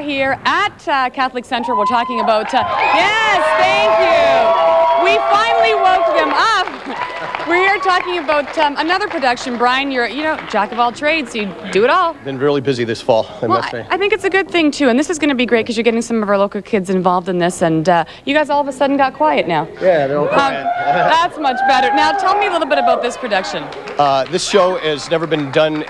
Here at Catholic Central, we're talking about, yes, thank you. We finally woke them up. We're here talking about another production. Brian, you're, jack of all trades. You do it all. Been really busy this fall, I must say. I think it's a good thing, too. And this is going to be great because you're getting some of our local kids involved in this. And you guys all of a sudden got quiet now. Yeah, they're all quiet. That's much better. Now, tell me a little bit about this production. This show has never been done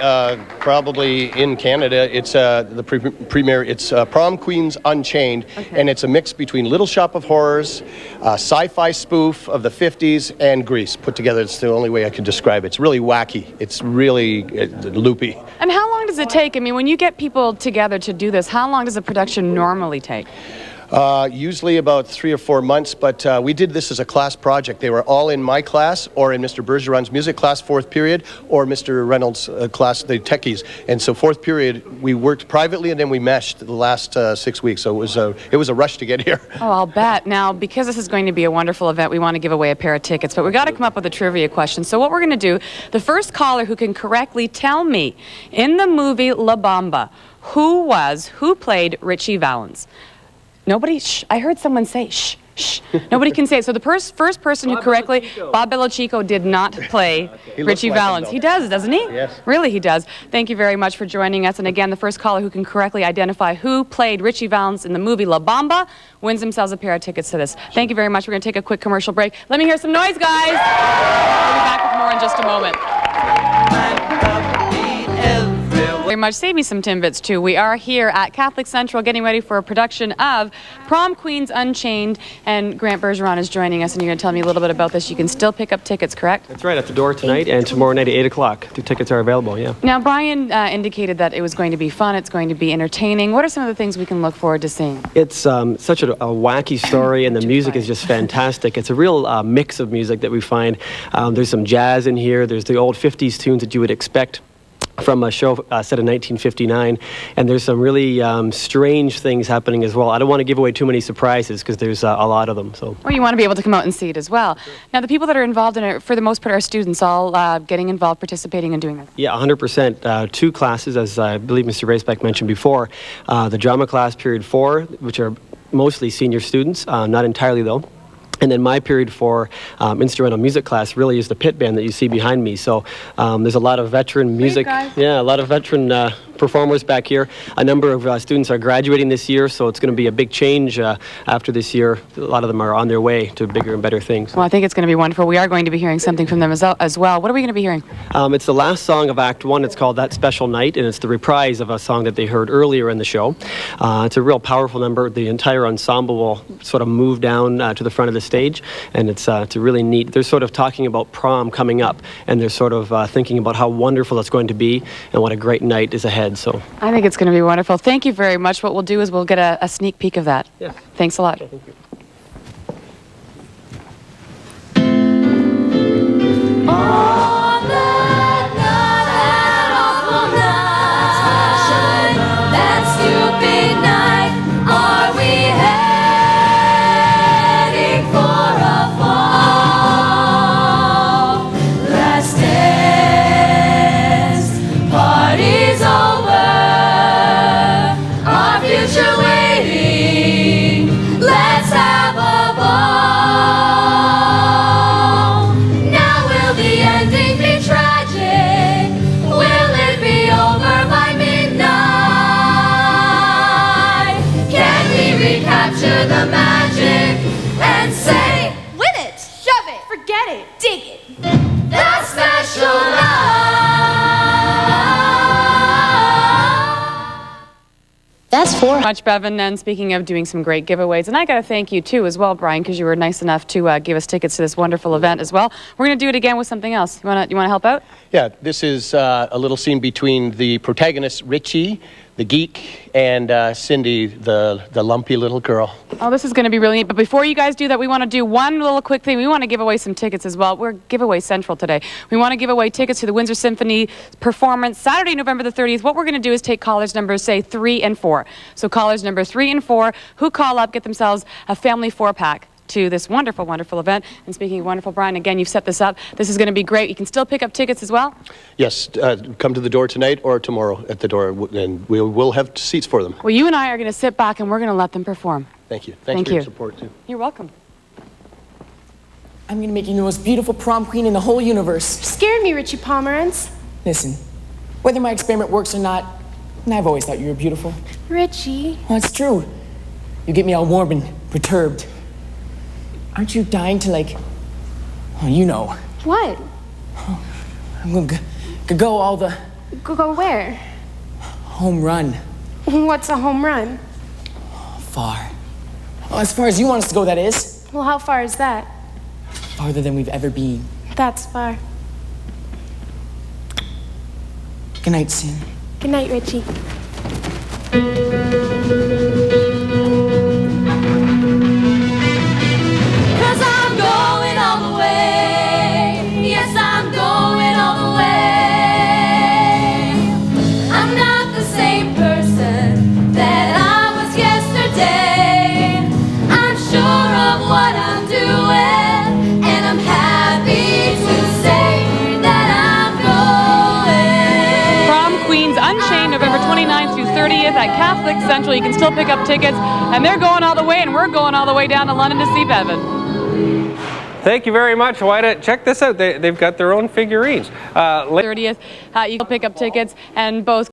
probably in Canada. It's the premiere. It's Prom Queens Unchained, and it's a mix between Little Shop of Horrors, sci-fi spoof of the 50s, and Grease put together. It's the only way I can describe it. It's really wacky. It's really loopy. And how long does it take? I mean, when you get people together to do this, how long does a production normally take? Usually about 3 or 4 months, but we did this as a class project. They were all in my class, or in Mr. Bergeron's music class, 4th period, or Mr. Reynolds' class, the techies. And so 4th period, we worked privately, and then we meshed the last 6 weeks. So it was a rush to get here. Oh, I'll bet. Now, because this is going to be a wonderful event, we want to give away a pair of tickets, but we've got to come up with a trivia question. So what we're going to do, the first caller who can correctly tell me, in the movie La Bamba, who played Richie Valens? Nobody, shh. I heard someone say, shh, shh. Nobody can say it. So the first person who correctly, Bob Bellochico did not play Richie Valens. He does, doesn't he? Yes. Really, he does. Thank you very much for joining us. And again, the first caller who can correctly identify who played Richie Valens in the movie La Bamba wins themselves a pair of tickets to this. Thank you very much. We're going to take a quick commercial break. Let me hear some noise, guys. We'll be back with more in just a moment. Very much. Save me some Timbits too. We are here at Catholic Central getting ready for a production of Prom Queens Unchained, and Grant Bergeron is joining us, and you're going to tell me a little bit about this. You can still pick up tickets, correct? That's right, at the door tonight and tomorrow night at 8 o'clock. The tickets are available, yeah. Now, Brian indicated that it was going to be fun, it's going to be entertaining. What are some of the things we can look forward to seeing? It's such a wacky story, and the music is just fantastic. It's a real mix of music that we find. There's some jazz in here, there's the old 50s tunes that you would expect from a show set in 1959, and there's some really strange things happening as well. I don't want to give away too many surprises because there's a lot of them. So. Well, you want to be able to come out and see it as well. Sure. Now, the people that are involved in it, for the most part, are students, all getting involved, participating, and doing this. Yeah, 100%. 2 classes, as I believe Mr. Racebeck mentioned before. The drama class, period 4, which are mostly senior students, not entirely though. And then my period 4 instrumental music class really is the pit band that you see behind me. So there's a lot of veteran music. Yeah, a lot of veteran performers back here. A number of students are graduating this year, so it's going to be a big change after this year. A lot of them are on their way to bigger and better things. Well, I think it's going to be wonderful. We are going to be hearing something from them as well. What are we going to be hearing? It's the last song of Act 1. It's called That Special Night, and it's the reprise of a song that they heard earlier in the show. It's a real powerful number. The entire ensemble will sort of move down to the front of the stage, and it's really neat. They're sort of talking about prom coming up, and they're sort of thinking about how wonderful it's going to be and what a great night is ahead. So I think it's going to be wonderful. Thank you very much. What we'll do is we'll get a sneak peek of that. Yes. Thanks a lot. Okay, thank you. That's for much, Bevan. And speaking of doing some great giveaways, and I got to thank you too as well, Brian, because you were nice enough to give us tickets to this wonderful event as well. We're going to do it again with something else. You want to help out? Yeah, this is a little scene between the protagonist Richie, the geek, and Cindy, the lumpy little girl. Oh, this is going to be really neat. But before you guys do that, we want to do one little quick thing. We want to give away some tickets as well. We're giveaway central today. We want to give away tickets to the Windsor Symphony performance Saturday, November the 30th. What we're going to do is take callers numbers, say, 3 and 4. So callers number 3 and 4 who call up get themselves a family 4-pack to this wonderful, wonderful event. And speaking of wonderful, Brian, again, you've set this up. This is going to be great. You can still pick up tickets as well? Yes, come to the door tonight or tomorrow at the door, and we will have seats for them. Well, you and I are going to sit back and we're going to let them perform. Thank you. Thanks for your support, too. You're welcome. I'm gonna make you the most beautiful prom queen in the whole universe. Scared me, Richie Pomerantz. Listen, whether my experiment works or not, I've always thought you were beautiful. Richie. Well, it's true. You get me all warm and perturbed. Aren't you dying to, like, oh, you know. What? I'm gonna go all the Go where? home run. What's a home run? Far. Oh, as far as you want us to go, that is. Well, how far is that? Farther than we've ever been. That's far. Good night, Sin. Good night, Richie. Cause I'm going all the way. Yes, I'm going all the way. I'm not the same person that I was yesterday. I'm sure of what I'm doing, and I'm happy to say that I'm going. Prom Queens Unchained, November 29th through 30th at Catholic Central. You can still pick up tickets, and they're going all the way, and we're going all the way down to London to see Bevan. Thank you very much, Wida. Check this out. They've got their own figurines. 30th, you can pick up tickets, and both